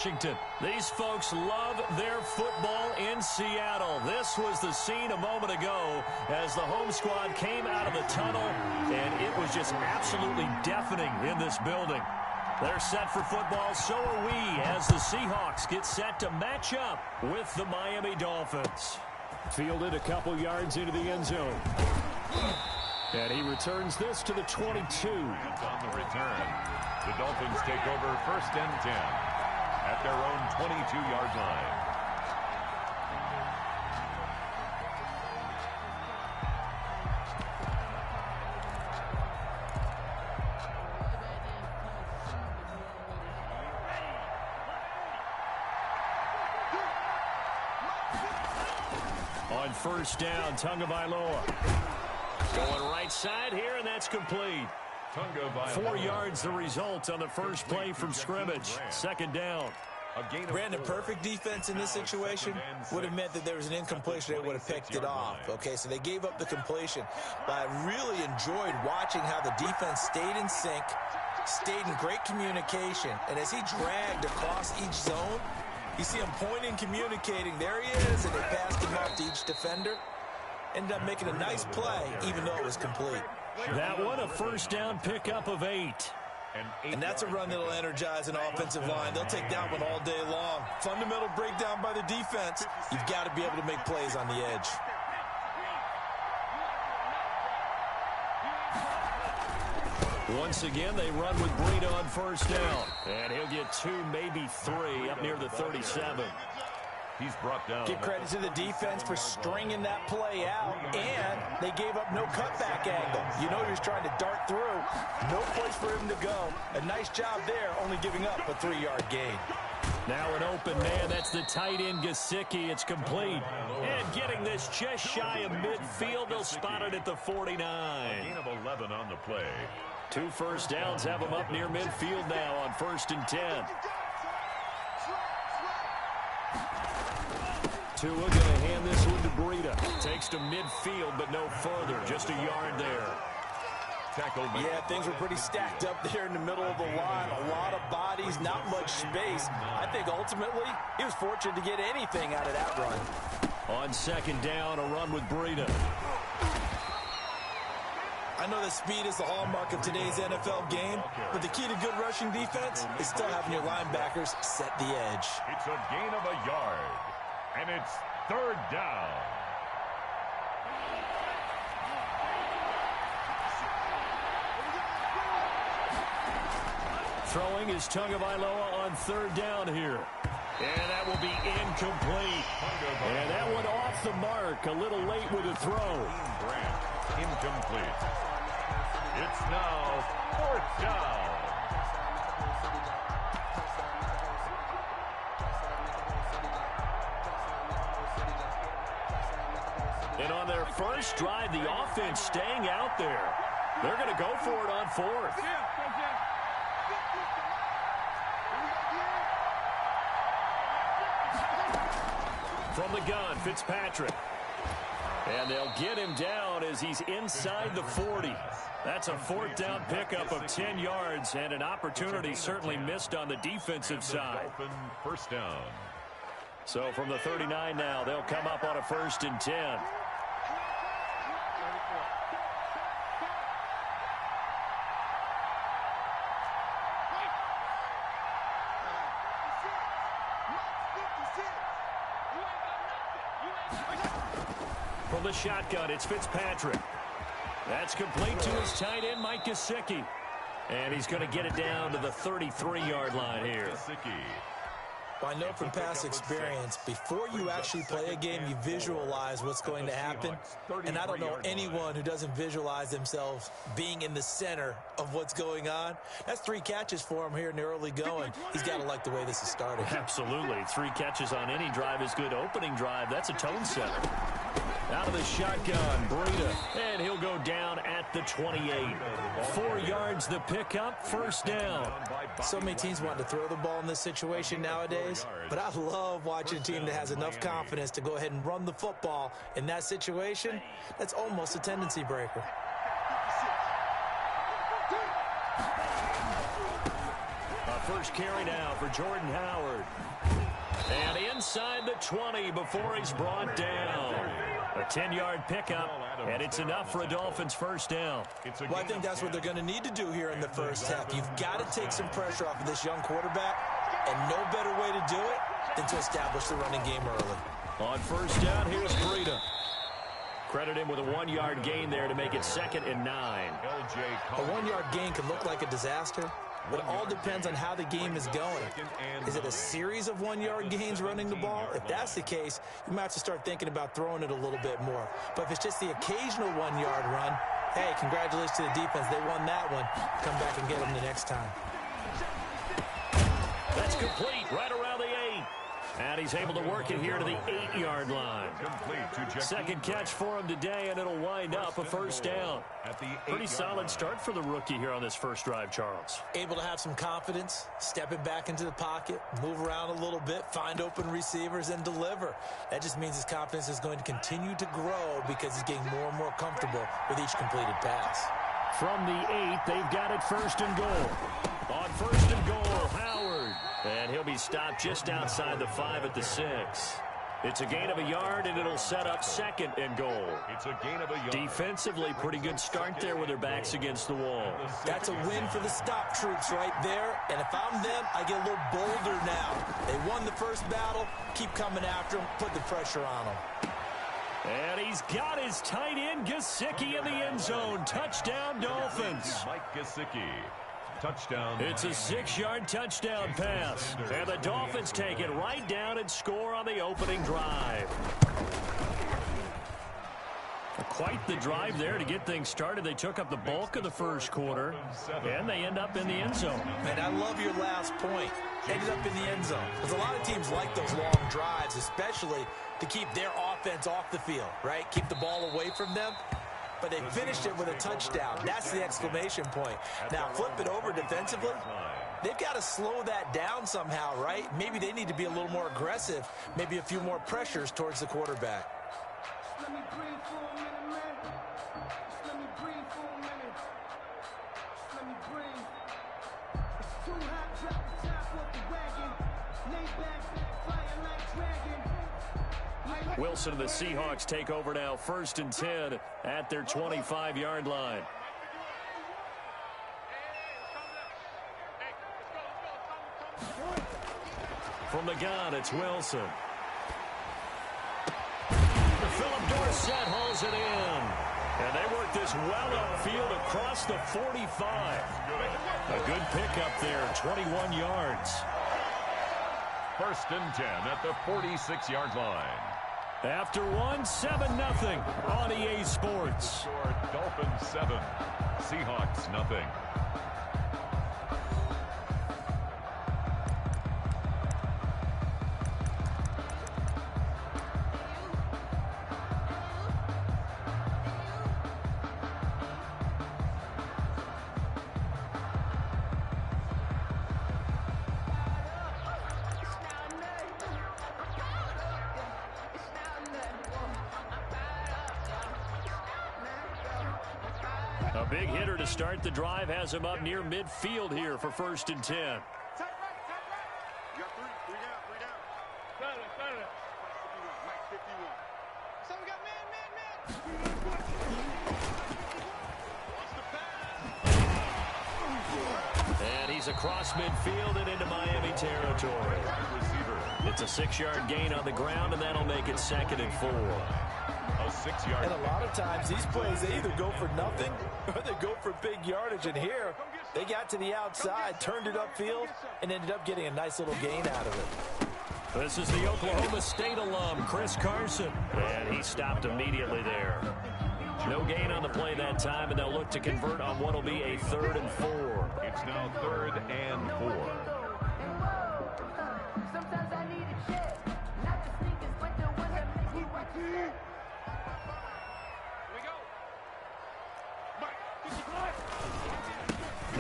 Washington. These folks love their football in Seattle. This was the scene a moment ago as the home squad came out of the tunnel, and it was just absolutely deafening in this building. They're set for football, so are we, as the Seahawks get set to match up with the Miami Dolphins. Fielded a couple yards into the end zone. And he returns this to the 22. On the return, the Dolphins take over 1st and 10 at their own 22-yard line. On 1st down, Tagovailoa. Going right side here, and that's complete. 4 yards the result on the first play from scrimmage. 2nd down. Brandon, perfect defense in this situation would have meant that there was an incompletion. They would have picked it off. Okay, so they gave up the completion. But I really enjoyed watching how the defense stayed in sync, stayed in great communication. And as he dragged across each zone, you see him pointing, communicating. There he is, and they passed him off to each defender. Ended up making a nice play, even though it was complete. That one, a 1st down pickup of 8. And that's a run that'll energize an offensive line. They'll take that one all day long. Fundamental breakdown by the defense. You've got to be able to make plays on the edge. Once again, they run with Breida on 1st down. And he'll get 2, maybe 3, up near the 37. He's brought down. Give credit to the defense for stringing that play out, and they gave up no cutback angle. You know he was trying to dart through. No place for him to go. A nice job there, only giving up a 3-yard gain. Now an open man. That's the tight end, Gesicki. It's complete. And getting this just shy of midfield. They'll spot it at the 49. Gain of 11 on the play. 2 1st downs have them up near midfield now on 1st and 10. Tua going to hand this one to Breida. Takes to midfield, but no further. Just a yard there. Yeah, things were pretty stacked up there in the middle of the line. A lot of bodies, not much space. I think ultimately he was fortunate to get anything out of that run. On 2nd down, a run with Breida. I know that speed is the hallmark of today's NFL game, but the key to good rushing defense is still having your linebackers set the edge. It's a gain of a yard. And it's 3rd down. Throwing is Tagovailoa on 3rd down here. And that will be incomplete. And that one off the mark. A little late with the throw. Incomplete. It's now 4th down. And on their first drive, the offense staying out there. They're going to go for it on 4th. From the gun, Fitzpatrick. And they'll get him down as he's inside the 40. That's a 4th down pickup of 10 yards and an opportunity certainly missed on the defensive side. 1st down. So from the 39 now, they'll come up on a 1st and 10. From the shotgun, it's Fitzpatrick. That's complete to his tight end, Mike Gesicki. And he's going to get it down to the 33-yard line here. Well, I know from past experience, before you actually play a game, you visualize what's going to happen. And I don't know anyone who doesn't visualize themselves being in the center of what's going on. That's 3 catches for him here in the early going. He's got to like the way this is starting. Absolutely. 3 catches on any drive is good. Opening drive, that's a tone setter. Out of the shotgun, Breida, and he'll go down at the 28. 4 yards the pickup, 1st down. So many teams want to throw the ball in this situation nowadays, but I love watching a team that has enough confidence to go ahead and run the football. In that situation, that's almost a tendency breaker. first carry now for Jordan Howard. And inside the 20 before he's brought down. A 10-yard pickup, and it's enough for a Dolphins first down. Well, I think that's what they're going to need to do here in the first half. You've got to take some pressure off of this young quarterback, and no better way to do it than to establish the running game early. On first down, here's Breida. Credit him with a 1-yard gain there to make it 2nd and 9. A 1-yard gain can look like a disaster, but it all depends on how the game is going. Is it a series of 1-yard gains running the ball? If that's the case, you might have to start thinking about throwing it a little bit more. But if it's just the occasional 1-yard run, hey, congratulations to the defense. They won that one. Come back and get them the next time. That's complete right around the 8. And he's able to work it here to the 8-yard line. Second catch for him today, and it'll wind up a first down. Pretty solid start for the rookie here on this first drive, Charles. Able to have some confidence, stepping back into the pocket, move around a little bit, find open receivers, and deliver. That just means his confidence is going to continue to grow because he's getting more and more comfortable with each completed pass. From the 8, they've got it 1st and goal. On 1st and goal, Howard. And he'll be stopped just outside the 5 at the 6. It's a gain of a yard, and it'll set up 2nd and goal. It's a gain of a yard. Defensively, pretty good start there with their backs against the wall. That's a win for the stop troops right there. And if I'm them, I get a little bolder now. They won the first battle. Keep coming after them. Put the pressure on them. And he's got his tight end, Gesicki, in the end zone. Touchdown, Dolphins. Mike Gesicki. Touchdown. It's a 6-yard touchdown pass. And the Dolphins take it right down and score on the opening drive. Quite the drive there to get things started. They took up the bulk of the first quarter, and they end up in the end zone. And I love your last point. Ended up in the end zone. Because a lot of teams like those long drives, especially to keep their offense off the field, right? Keep the ball away from them. But they finished it with a touchdown. That's the exclamation point. Now, flip it over defensively. They've got to slow that down somehow, right? Maybe they need to be a little more aggressive. Maybe a few more pressures towards the quarterback. Let me breathe for a minute, man. Just let me breathe for a minute. Just let me breathe. It's too hot, drop the top off the wagon. Lay back, fire like dragon. Wilson and the Seahawks take over now, 1st and 10 at their 25-yard line. From the gun, it's Wilson. Philip Dorsett hauls it in. And they work this well upfield across the 45. A good pickup there, 21 yards. 1st and 10 at the 46-yard line. After 7-0 on EA Sports. Dolphins 7, Seahawks nothing. A big hitter to start the drive has him up near midfield here for 1st and 10. You got three down. Saturday. Mike 51. So we got man. And he's across midfield and into Miami territory. It's a 6-yard gain on the ground, and that'll make it 2nd and 4. A 6-yard. And a lot of times these plays, they either go for nothing or they go for big yardage. And here, they got to the outside, turned it upfield, and ended up getting a nice little gain out of it. This is the Oklahoma State alum, Chris Carson. And he stopped immediately there. No gain on the play that time, and they'll look to convert on what will be a 3rd and 4. It's now 3rd and 4. Sometimes I need a check. Not the sneakers, but the ones that make you watch it. Here we go. Mike,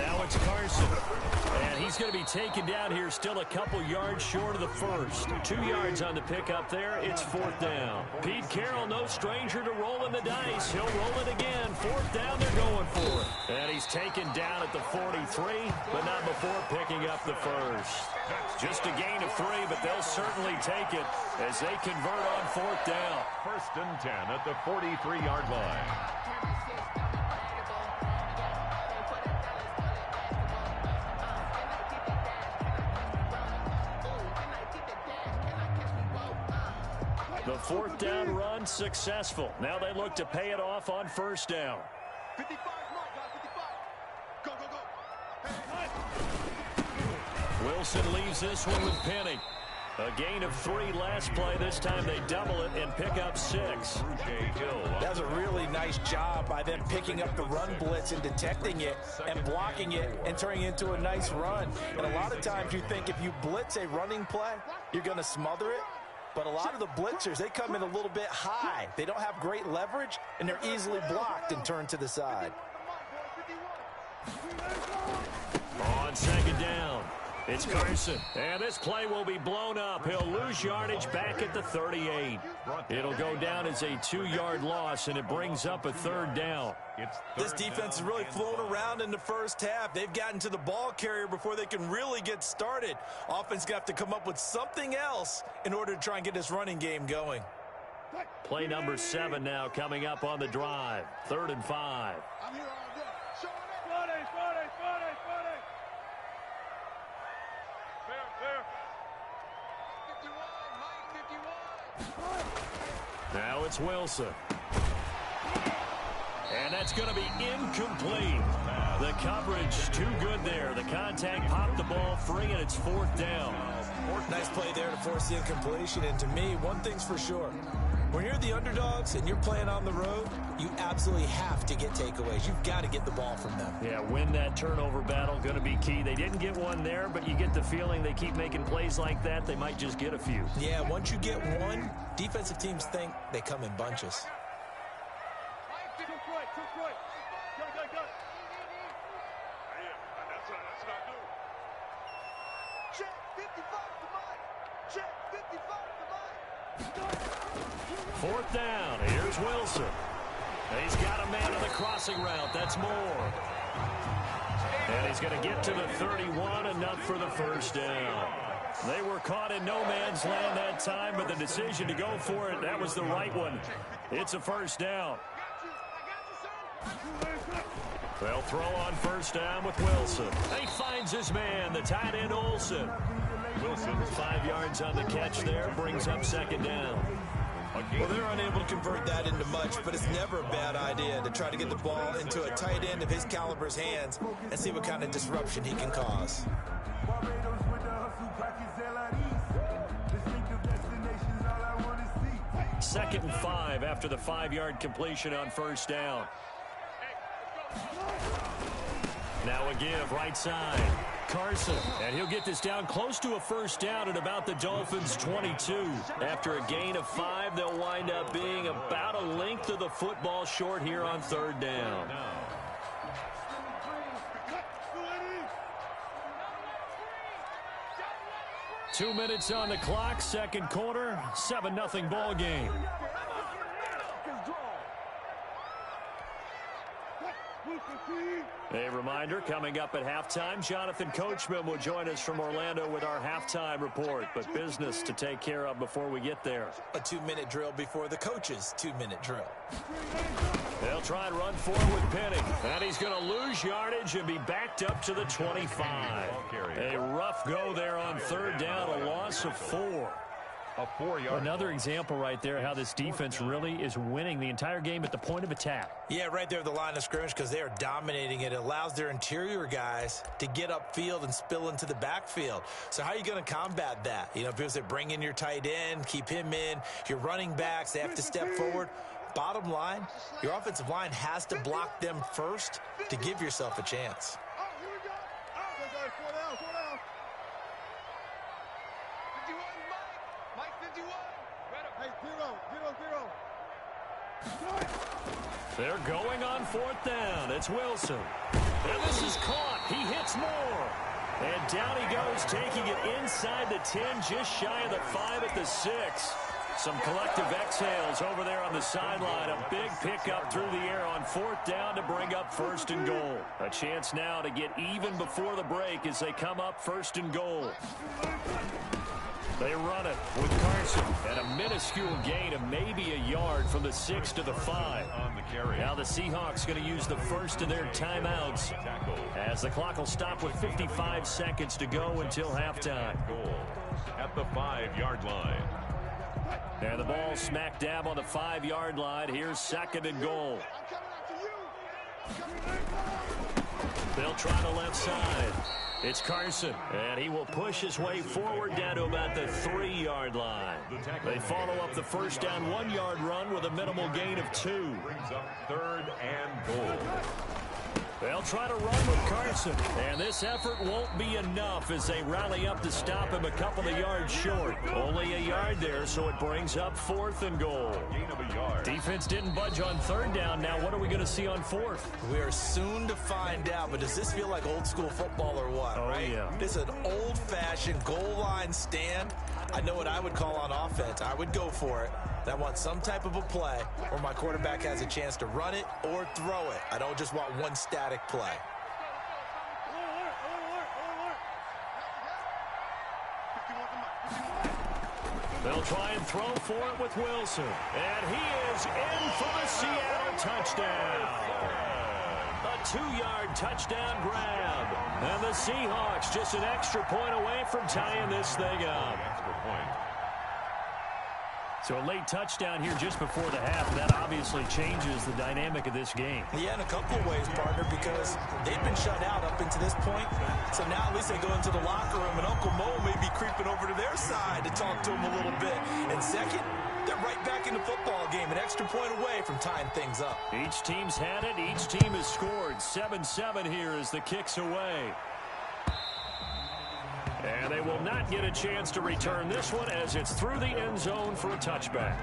Now it's Carson. And he he's going to be taken down here, still a couple yards short of the first. 2 yards on the pickup there. It's 4th down. Pete Carroll, no stranger to rolling the dice. He'll roll it again. 4th down, they're going for it. And he's taken down at the 43, but not before picking up the first. Just a gain of 3, but they'll certainly take it as they convert on 4th down. 1st and 10 at the 43-yard line. The 4th down run successful. Now they look to pay it off on 1st down. 55, go, go, go. Wilson leaves this one with Penny. A gain of 3 last play. This time they double it and pick up 6. That's a really nice job by them picking up the run blitz and detecting it and blocking it and turning it into a nice run. And a lot of times you think if you blitz a running play, you're going to smother it. But a lot of the blitzers, they come in a little bit high. They don't have great leverage, and they're easily blocked and turned to the side. On 2nd down, it's Carson. And this play will be blown up. He'll lose yardage back at the 38. It'll go down as a 2-yard loss, and it brings up a 3rd down. This defense has really flown around in the first half. They've gotten to the ball carrier before they can really get started. Offense going to have to come up with something else in order to try and get this running game going. Play number 7 now coming up on the drive. 3rd and 5. I'm here all day. Show it. Now it's Wilson. And that's going to be incomplete. The coverage too good there. The contact popped the ball free, and it's 4th down. Nice play there to force the incompletion. And to me, one thing's for sure. When you're the underdogs and you're playing on the road, you absolutely have to get takeaways. You've got to get the ball from them. Yeah, win that turnover battle, going to be key. They didn't get one there, but you get the feeling they keep making plays like that, they might just get a few. Yeah, once you get one, defensive teams think they come in bunches. Check 55 to Mike. Check 55 to Mike. 4th down. Here's Wilson. He's got a man on the crossing route. That's Moore. And he's going to get to the 31, enough for the 1st down. They were caught in no man's land that time, but the decision to go for it, that was the right one. It's a 1st down. They'll throw on 1st down with Wilson. He finds his man, the tight end Olsen. Wilson, 5 yards on the catch there, brings up 2nd down. Well, they're unable to convert that into much, but it's never a bad idea to try to get the ball into a tight end of his caliber's hands and see what kind of disruption he can cause. 2nd and 5 after the 5-yard completion on 1st down. Now a give, right side. Carson, and he'll get this down close to a 1st down at about the Dolphins' 22. After a gain of 5, they'll wind up being about a length of the football short here on 3rd down. 2 minutes on the clock, 2nd quarter, 7-0 ball game. A reminder, coming up at halftime, Jonathan Coachman will join us from Orlando with our halftime report, but business to take care of before we get there. A 2-minute drill before the coach's 2-minute drill. They'll try and run forward with Penny, and he's going to lose yardage and be backed up to the 25. A rough go there on 3rd down, a loss of 4. A 4-yard. Another example right there how this defense really is winning the entire game at the point of attack. Yeah, right there at the line of scrimmage, because they are dominating it. It allows their interior guys to get upfield and spill into the backfield. So how are you going to combat that? You know, people say bring in your tight end, keep him in. Your running backs, they have to step forward. Bottom line, your offensive line has to block them first to give yourself a chance. They're going on 4th down. It's Wilson. And this is caught. He hits Moore. And down he goes, taking it inside the 10, just shy of the 5 at the 6. Some collective exhales over there on the sideline. A big pickup through the air on 4th down to bring up 1st and goal. A chance now to get even before the break as they come up 1st and goal. They run it with Carson, and a minuscule gain of maybe a yard from the 6 to the 5. Now the Seahawks going to use the first of their timeouts as the clock will stop with 55 seconds to go until halftime. At the 5-yard line. And the ball smack dab on the 5-yard line. Here's 2nd and goal. They'll try the left side. It's Carson, and he will push his way forward down to about the 3-yard line. They follow up the first down 1-yard run with a minimal gain of 2. Brings up 3rd and goal. They'll try to run with Carson, and this effort won't be enough as they rally up to stop him a couple of yards short. Only a yard there, so it brings up 4th and goal. Gain of a yard. Defense didn't budge on 3rd down. Now what are we going to see on 4th? We are soon to find out, but does this feel like old school football or what, right? Yeah. This is an old-fashioned goal line stand. I know what I would call on offense. I would go for it. I want some type of a play where my quarterback has a chance to run it or throw it. I don't just want one static play. They'll try and throw for it with Wilson. And he is in for the Seattle touchdown. A 2-yard touchdown grab. And the Seahawks just an extra point away from tying this thing up. Extra point. So a late touchdown here just before the half. That obviously changes the dynamic of this game. Yeah, in a couple of ways, partner, because they've been shut out up into this point. So now at least they go into the locker room, and Uncle Mo may be creeping over to their side to talk to him a little bit. And second, they're right back in the football game, an extra point away from tying things up. Each team's had it. Each team has scored. 7-7 here as the kick's away. And they will not get a chance to return this one as it's through the end zone for a touchback.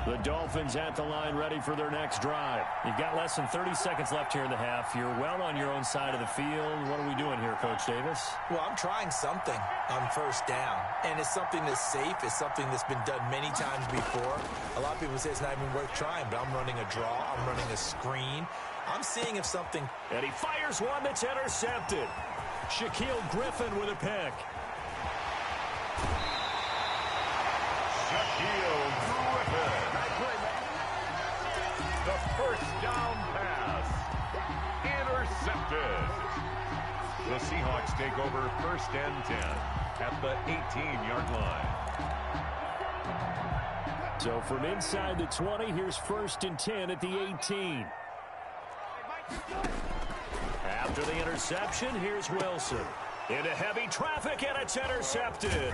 The Dolphins at the line ready for their next drive. You've got less than 30 seconds left here in the half. You're well on your own side of the field. What are we doing here, Coach Davis? Well, I'm trying something on 1st down, and it's something that's safe. It's something that's been done many times before. A lot of people say it's not even worth trying, but I'm running a draw. I'm running a screen. I'm seeing if something... And he fires one that's intercepted. Shaquille Griffin with a pick. Shaquille Griffin. The first down pass. Intercepted. The Seahawks take over 1st and 10 at the 18-yard line. So from inside the 20, here's 1st and 10 at the 18. After the interception, here's Wilson. Into heavy traffic, and it's intercepted.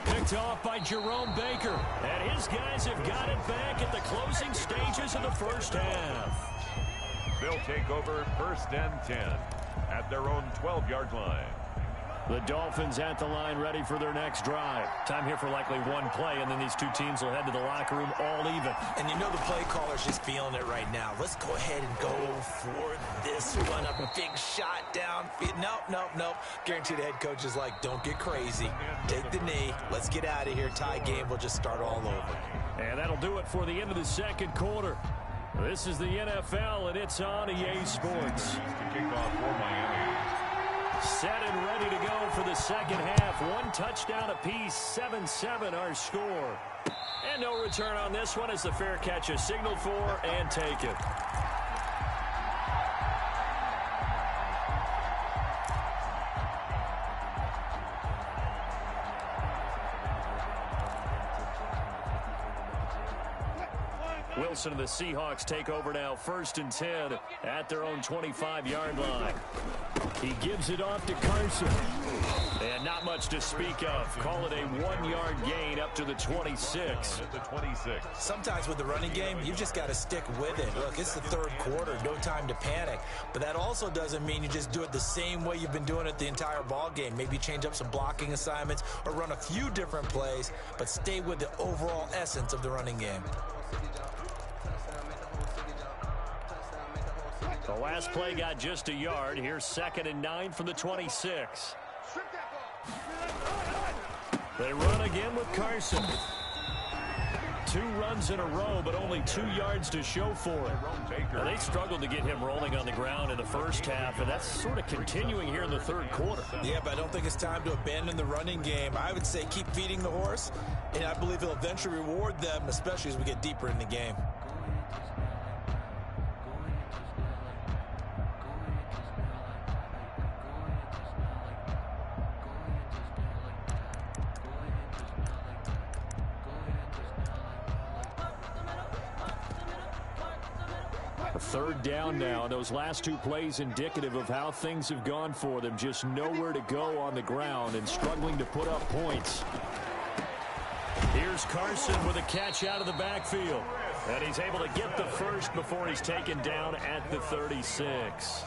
Picked off by Jerome Baker. And his guys have got it back at the closing stages of the first half. They'll take over 1st and 10 at their own 12-yard line. The Dolphins at the line ready for their next drive. Time here for likely one play, and then these two teams will head to the locker room all even. And you know the play caller's just feeling it right now. Let's go ahead and go for this one. A big shot downfield. Nope. Guarantee the head coach is like, don't get crazy. Take the knee. Let's get out of here. Tie game. We'll just start all over. And that'll do it for the end of the second quarter. This is the NFL, and it's on EA Sports. To kick off for Miami. Set and ready to go for the second half. One touchdown apiece, 7-7 our score. And no return on this one as the fair catch is signaled for and taken. Wilson and the Seahawks take over now, 1st and 10 at their own 25-yard line. He gives it off to Carson. And not much to speak of. Call it a 1-yard gain up to the 26. At the 26. Sometimes with the running game, you've just got to stick with it. Look, it's the 3rd quarter, no time to panic. But that also doesn't mean you just do it the same way you've been doing it the entire ball game. Maybe change up some blocking assignments or run a few different plays, but stay with the overall essence of the running game. The last play got just a yard. Here's 2nd and 9 from the 26. They run again with Carson. 2 runs in a row, but only 2 yards to show for it. Now, they struggled to get him rolling on the ground in the first half, and that's sort of continuing here in the 3rd quarter. Yeah, but I don't think it's time to abandon the running game. I would say keep feeding the horse, and I believe he'll eventually reward them, especially as we get deeper in the game. Third down now. Those last 2 plays indicative of how things have gone for them. Just nowhere to go on the ground and struggling to put up points. Here's Carson with a catch out of the backfield. And he's able to get the first before he's taken down at the 36.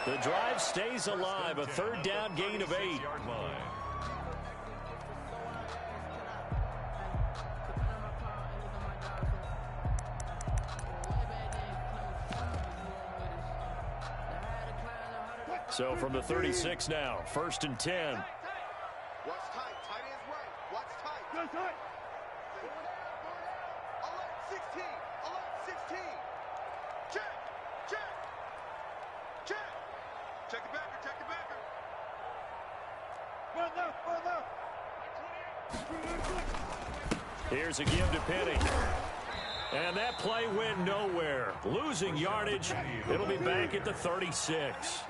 The drive stays alive. A 3rd down gain of 8. So from the 36 now, 1st and 10. Watch tight. Tight ends right. Watch tight. Good tight. Alert 16. Alert 16. Check. Check. Check. Check the backer. Check the backer. Run left. Run left. Here's a give to Penny. And that play went nowhere. Losing yardage. It'll be back at the 36.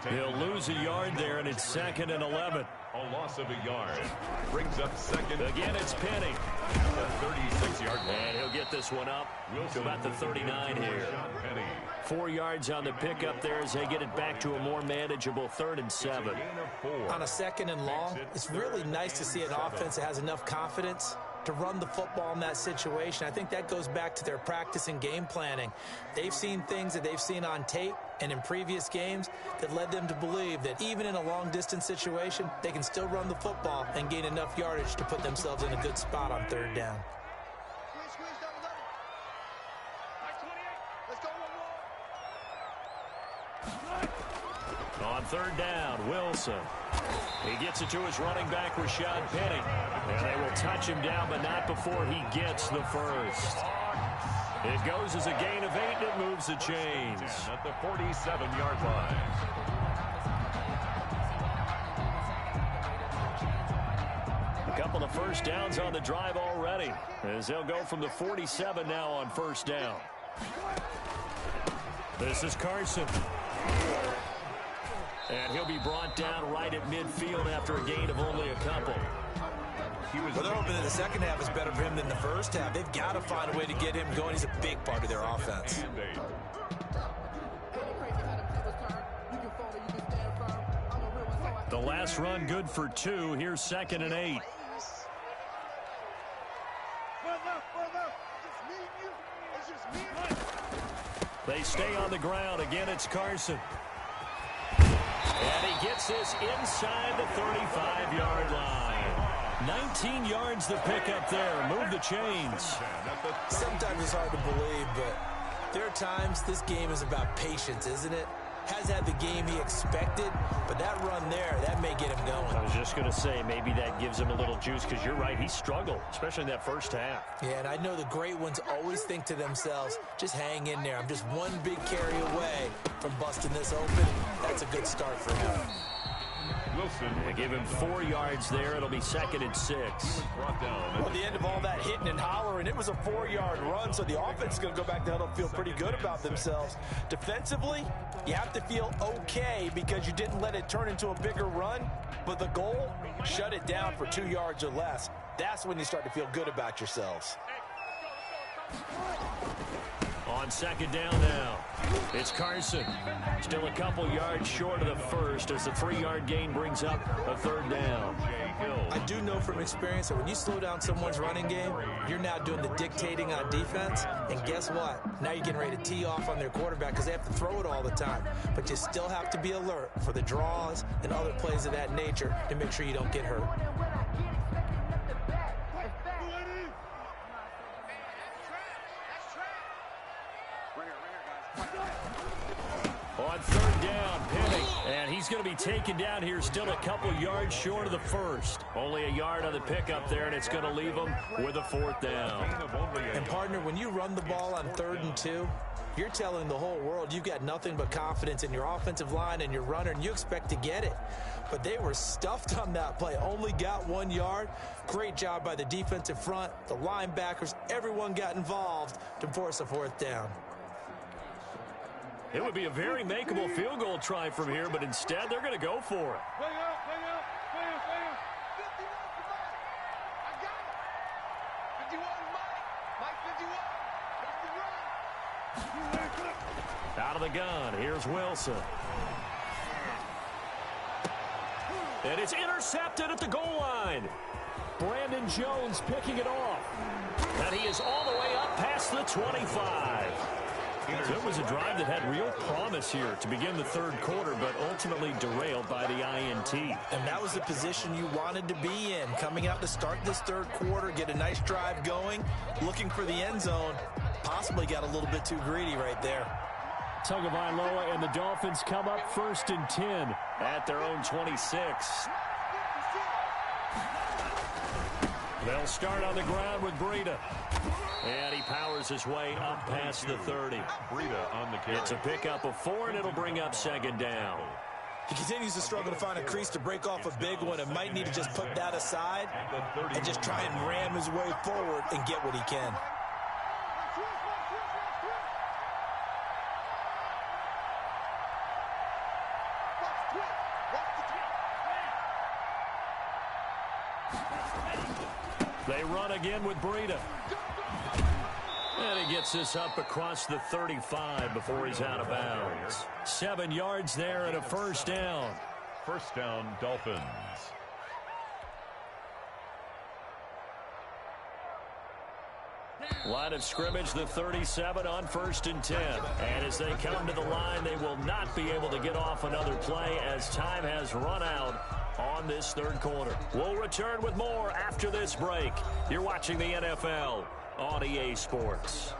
He'll lose a yard there, and it's 2nd and 11. A loss of a yard. Brings up 2nd. Again, it's Penny. The 36-yard line. And he'll get this one up to about the 39 here. 4 yards on the pickup there as they get it back to a more manageable 3rd and 7. On a 2nd and long, it's really nice to see an offense that has enough confidence to run the football in that situation. I think that goes back to their practice and game planning. They've seen things that they've seen on tape and in previous games that led them to believe that even in a long-distance situation, they can still run the football and gain enough yardage to put themselves in a good spot on 3rd down. Squeeze, double, double. Nice 28. Let's go, 1-1. On 3rd down, Wilson. He gets it to his running back, Rashad Penny. And they will touch him down, but not before he gets the first. It goes as a gain of 8, and it moves the chains. At the 47-yard line. A couple of first downs on the drive already, as they'll go from the 47 now on 1st down. This is Carson. And he'll be brought down right at midfield after a gain of only a couple. Well, they're hoping that the second half is better for him than the first half. They've got to find a way to get him going. He's a big part of their offense. The last run good for 2. Here's 2nd and 8. They stay on the ground. Again, it's Carson. And he gets this inside the 35-yard line. 19 yards to pick up there. Move the chains. Sometimes it's hard to believe, but there are times this game is about patience, isn't it? Has had the game he expected, but that run there, that may get him going. I was just going to say, maybe that gives him a little juice, because you're right, he struggled, especially in that first half. Yeah, and I know the great ones always think to themselves, just hang in there. I'm just one big carry away from busting this open. That's a good start for him. Wilson. They give him 4 yards there. It'll be 2nd and 6. Well, at the end of all that hitting and hollering, it was a 4-yard run, so the offense is going to go back to huddle and feel pretty good about themselves. Defensively, you have to feel okay because you didn't let it turn into a bigger run, but the goal, shut it down for 2 yards or less. That's when you start to feel good about yourselves. On second down now, it's Carson. Still a couple yards short of the first as the 3-yard gain brings up a third down. I do know from experience that when you slow down someone's running game, you're now doing the dictating on defense. And guess what? Now you're getting ready to tee off on their quarterback because they have to throw it all the time. But you still have to be alert for the draws and other plays of that nature to make sure you don't get hurt. On third down, Penny, and he's going to be taken down here still a couple yards short of the first. Only a yard on the pickup there, and it's going to leave him with a fourth down. And, partner, when you run the ball on 3rd and 2, you're telling the whole world you've got nothing but confidence in your offensive line and your runner, and you expect to get it. But they were stuffed on that play, only got 1 yard. Great job by the defensive front, the linebackers, everyone got involved to force a fourth down. It would be a very makeable field goal try from here, but instead they're going to go for it. Bring up, bring up, bring up, bring up. 51 is mine. I got it. 51 is mine. Mike 51. Watch the run. Out of the gun, here's Wilson. And it's intercepted at the goal line. Brandon Jones picking it off. And he is all the way up past the 25. So it was a drive that had real promise here to begin the third quarter, but ultimately derailed by the INT. And that was the position you wanted to be in, coming out to start this third quarter, get a nice drive going, looking for the end zone. Possibly got a little bit too greedy right there. Tagovailoa and the Dolphins come up 1st and 10 at their own 26. They'll start on the ground with Breida. And he powers his way up past the 30. Breida on the carry. It's a pickup of 4, and it'll bring up second down. He continues to struggle to find a crease to break off a big one and might need to just put that aside and just try and ram his way forward and get what he can. They run again with Breida. And he gets this up across the 35 before he's out of bounds. 7 yards there and a first down. First down, Dolphins. Line of scrimmage, the 37 on 1st and 10. And as they come to the line, they will not be able to get off another play as time has run out on this third quarter. We'll return with more after this break. You're watching the NFL on EA Sports.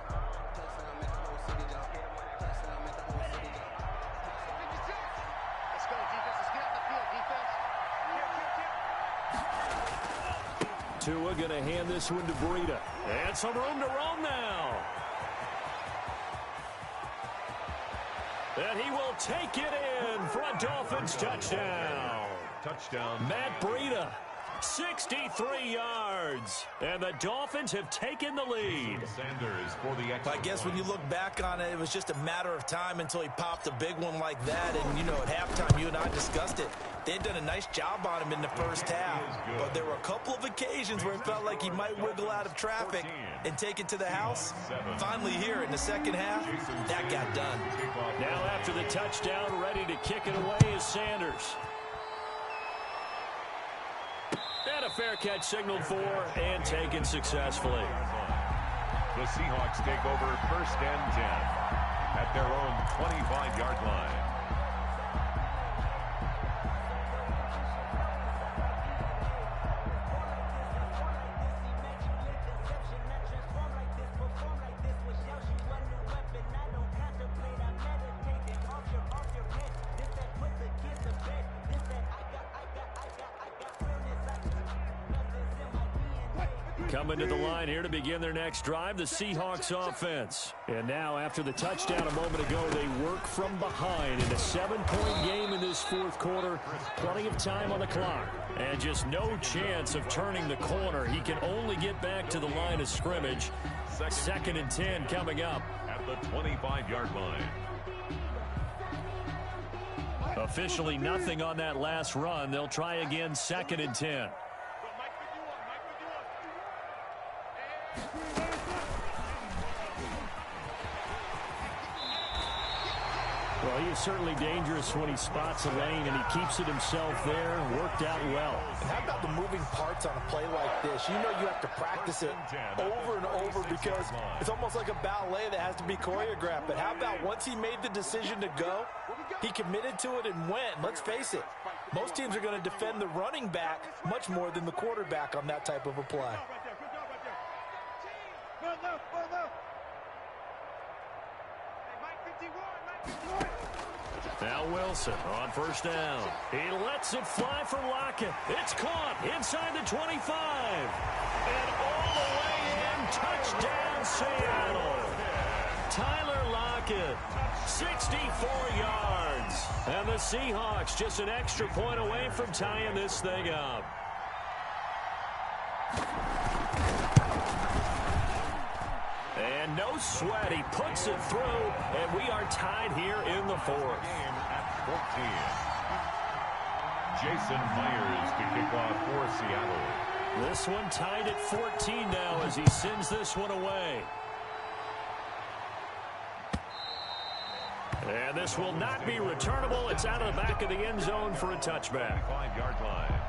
Tua going to hand this one to Breida. And some room to roam now. And he will take it in for a Dolphins touchdown. Touchdown. Matt Breida, 63 yards. And the Dolphins have taken the lead. Sanders for the extra I guess when you look back on it, it was just a matter of time until he popped a big one like that. And, you know, at halftime, you and I discussed it. They had done a nice job on him in the first half. But there were a couple of occasions where it felt like he might wiggle out of traffic and take it to the house. Finally here in the second half, that got done. Now after the touchdown, ready to kick it away is Sanders. And a fair catch signaled for and taken successfully. The Seahawks take over 1st and 10 at their own 25-yard line. Coming to the line here to begin their next drive, the Seahawks offense. And now after the touchdown a moment ago, they work from behind in a 7-point game in this fourth quarter. Plenty of time on the clock. And just no chance of turning the corner. He can only get back to the line of scrimmage. 2nd and 10 coming up. At the 25-yard line. Officially nothing on that last run. They'll try again 2nd and 10. Well, he is certainly dangerous when he spots a lane, and he keeps it himself there. Worked out well. And how about the moving parts on a play like this? You know you have to practice it over and over because it's almost like a ballet that has to be choreographed. But how about once he made the decision to go, he committed to it and went. Let's face it, most teams are going to defend the running back much more than the quarterback on that type of a play. Now Wilson on first down. He lets it fly for Lockett. It's caught inside the 25. And all the way in. Touchdown, Seattle. Tyler Lockett, 64 yards. And the Seahawks just an extra point away from tying this thing up. And no sweat, he puts it through, and we are tied here in the fourth. Game at 14. Jason Myers to kick off for Seattle. This one tied at 14 now as he sends this one away. And this will not be returnable. It's out of the back of the end zone for a touchback. 5-yard line.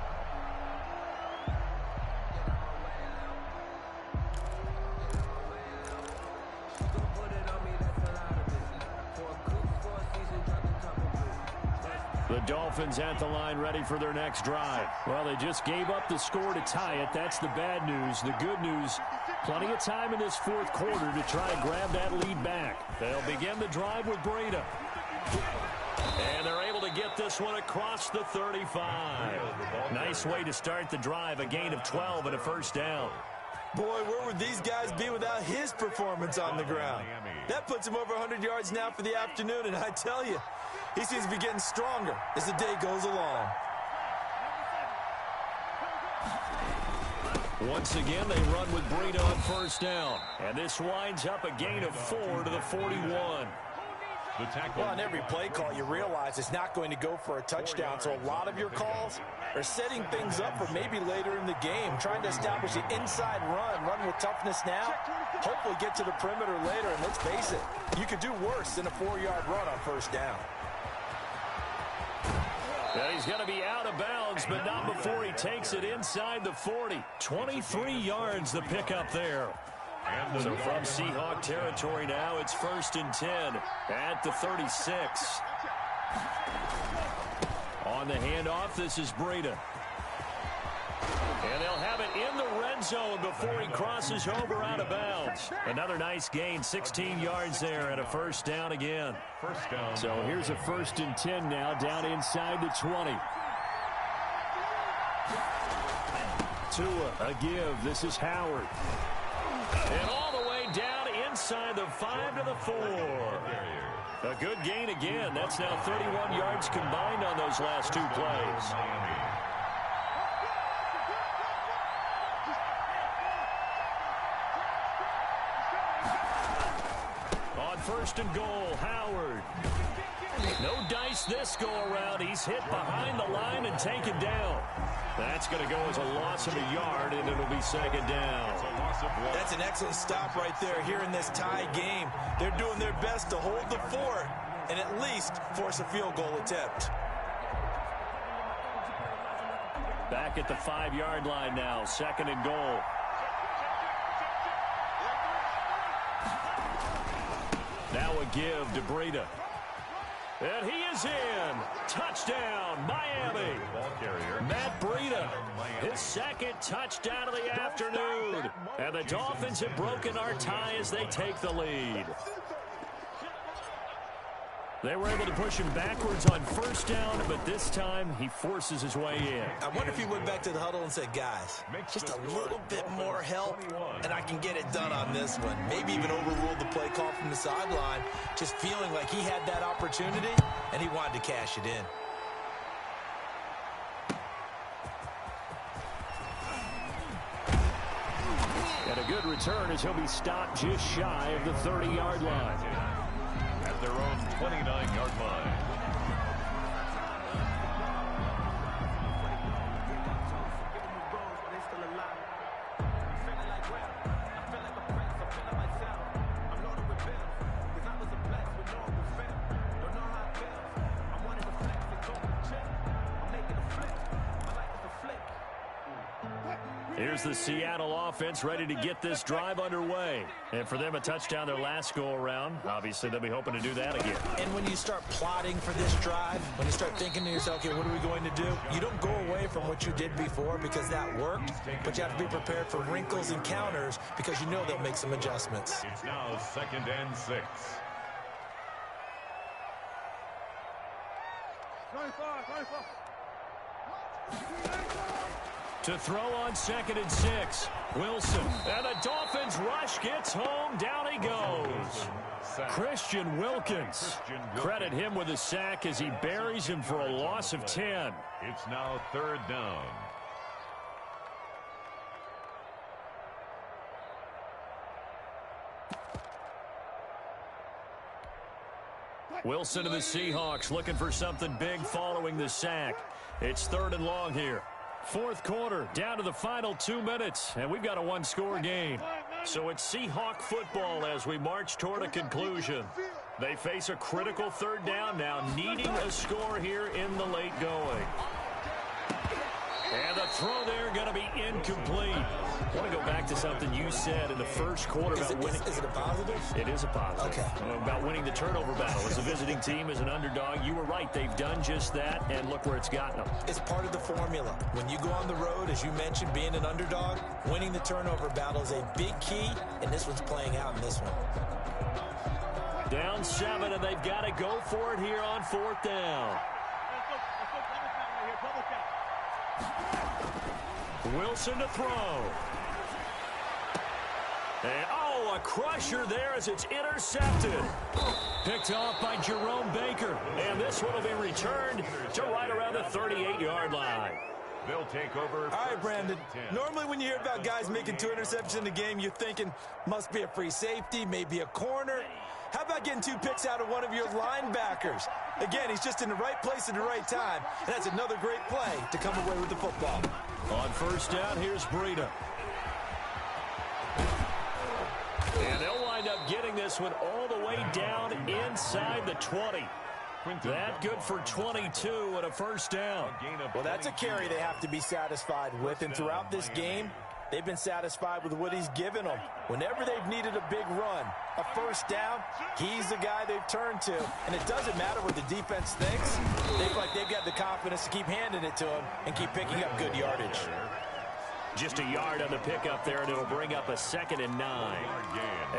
The Dolphins at the line ready for their next drive. Well, they just gave up the score to tie it. That's the bad news. The good news, plenty of time in this fourth quarter to try and grab that lead back. They'll begin the drive with Breida. And they're able to get this one across the 35. Nice way to start the drive, a gain of 12 and a first down. Boy, where would these guys be without his performance on the ground? That puts him over 100 yards now for the afternoon, and I tell you, he seems to be getting stronger as the day goes along. Once again, they run with Breida on first down. And this winds up a gain of 4 to the 41. The tackle. Well, on every play call, you realize it's not going to go for a touchdown. So a lot of your calls are setting things up for maybe later in the game, trying to establish the inside run with toughness now, hopefully get to the perimeter later. And let's face it, you could do worse than a 4-yard run on first down. And he's going to be out of bounds, but not before he takes it inside the 40. 23 yards the pickup there. So from Seahawk territory now, it's 1st and 10 at the 36. On the handoff, this is Breida. And they'll have it in the red zone before he crosses over out of bounds. Another nice gain, 16 yards there and a first down again. First down. So here's a 1st and 10 now down inside the 20. Tua, a give. This is Howard. And all the way down inside the 5 to the 4. A good gain again. That's now 31 yards combined on those last two plays. On 1st and goal, Howard. No dice this go around. He's hit behind the line and taken down. That's going to go as a loss of a yard, and it'll be 2nd down. That's an excellent stop right there here in this tie game. They're doing their best to hold the fort and at least force a field goal attempt. Back at the 5-yard line now, 2nd and goal. Now a give to Breida. And he is in. Touchdown, Miami. Ball carrier. Matt Breida, his 2nd touchdown of the afternoon. And the Dolphins have broken our tie as they take the lead. They were able to push him backwards on first down, but this time he forces his way in. I wonder if he went back to the huddle and said, guys, just a little bit more help, and I can get it done on this one. Maybe even overruled the play call from the sideline, just feeling like he had that opportunity, and he wanted to cash it in. And a good return as he'll be stopped just shy of the 30-yard line. At their own 29-yard line. Here's the Seattle offense ready to get this drive underway. And for them, a touchdown their last go-around. Obviously, they'll be hoping to do that again. And when you start plotting for this drive, when you start thinking to yourself, okay, what are we going to do? You don't go away from what you did before because that worked, but you have to be prepared for wrinkles and counters because you know they'll make some adjustments. It's now 2nd and 6. 24. To throw on 2nd and 6. Wilson. And the Dolphins rush gets home. Down he goes. Christian Wilkins. Credit him with a sack as he buries him for a loss of 10. It's now 3rd down. Wilson to the Seahawks looking for something big following the sack. It's 3rd and long here. 4th quarter, down to the final 2 minutes, and we've got a one-score game. So it's Seahawk football as we march toward a conclusion. They face a critical 3rd down now, needing a score here in the late going. And the throw there going to be incomplete. I want to go back to something you said in the first quarter about winning. Is it a positive? It is a positive. Okay. About winning the turnover battle. As a visiting team, as an underdog, you were right. They've done just that, and look where it's gotten them. It's part of the formula. When you go on the road, as you mentioned, being an underdog, winning the turnover battle is a big key, and this one's playing out in this one. Down 7, and they've got to go for it here on 4th down. Wilson to throw. And, a crusher there as it's intercepted. Picked off by Jerome Baker. And this one will be returned to right around the 38-yard line. They'll take over. All right, Brandon. Normally when you hear about guys making 2 interceptions in the game, you're thinking must be a free safety, maybe a corner. How about getting 2 picks out of one of your linebackers? Again, he's just in the right place at the right time, and that's another great play to come away with the football. On 1st down, here's Breida. And they'll wind up getting this one all the way down inside the 20. That good for 22 and a 1st down. Well, that's a carry they have to be satisfied with, and throughout this game, they've been satisfied with what he's given them. Whenever they've needed a big run, a 1st down, he's the guy they've turned to. And it doesn't matter what the defense thinks. They feel like they've got the confidence to keep handing it to him and keep picking up good yardage. Just a yard on the pickup there, and it'll bring up a 2nd and 9.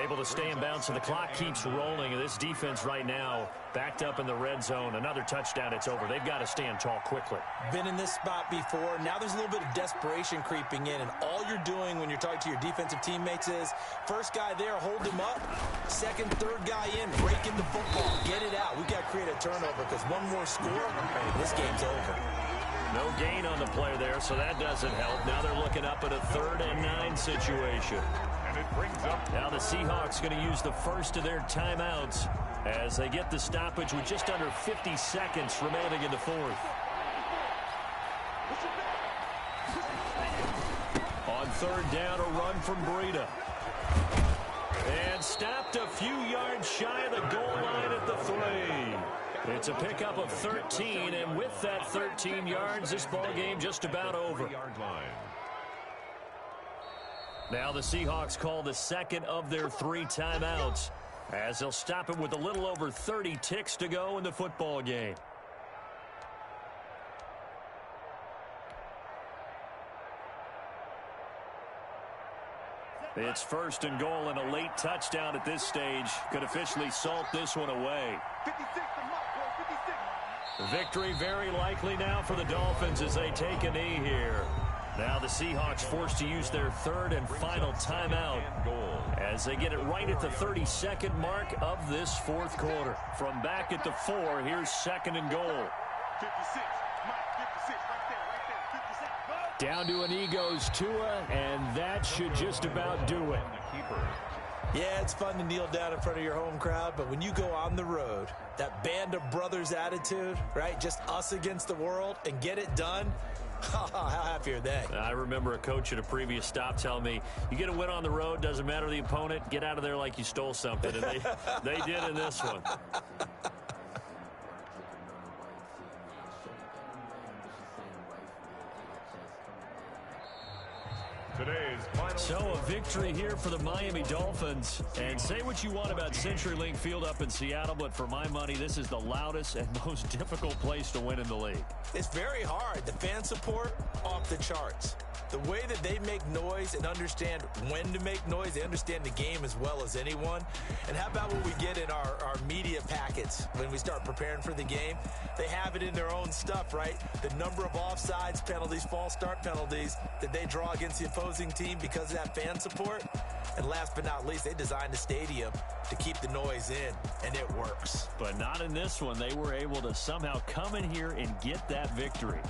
Able to stay in bounds, so the clock keeps rolling. And this defense right now backed up in the red zone. Another touchdown, it's over. They've got to stand tall quickly. Been in this spot before. Now there's a little bit of desperation creeping in, and all you're doing when you're talking to your defensive teammates is first guy there, hold him up. 2nd, 3rd guy in, breaking the football. Get it out. We've got to create a turnover because one more score, and this game's over. No gain on the play there, so that doesn't help. Now they're looking up at a 3rd and 9 situation. And it brings up. Now the Seahawks going to use the first of their timeouts as they get the stoppage with just under 50 seconds remaining in the 4th. On 3rd down, a run from Breida. And stopped a few yards shy of the goal line at the 3. It's a pickup of 13, and with that 13 yards, this ball game just about over. Now the Seahawks call the 2nd of their 3 timeouts as they'll stop it with a little over 30 ticks to go in the football game. It's 1st and goal, and a late touchdown at this stage could officially salt this one away. 56 to Mark, boy, 56. Victory very likely now for the Dolphins as they take a knee here. Now the Seahawks forced to use their 3rd and final timeout as they get it right at the 32nd mark of this 4th quarter. From back at the 4, here's 2nd and goal. 56, Mike, 56, right there, 56. Down to an goes Tua, and that should just about do it. Yeah, it's fun to kneel down in front of your home crowd, but when you go on the road, that band of brothers attitude, right, just us against the world, and get it done, how happy are they? I remember a coach at a previous stop telling me, you get a win on the road, doesn't matter the opponent, get out of there like you stole something, and they did in this one. So a victory here for the Miami Dolphins. And say what you want about CenturyLink Field up in Seattle, but for my money, this is the loudest and most difficult place to win in the league. It's very hard. The fan support, off the charts. The way that they make noise and understand when to make noise, they understand the game as well as anyone. And how about what we get in our media packets when we start preparing for the game? They have it in their own stuff, right? The number of offsides penalties, false start penalties that they draw against the opposing team because of that fan support. And last but not least, they designed the stadium to keep the noise in, and it works. But not in this one. They were able to somehow come in here and get that victory.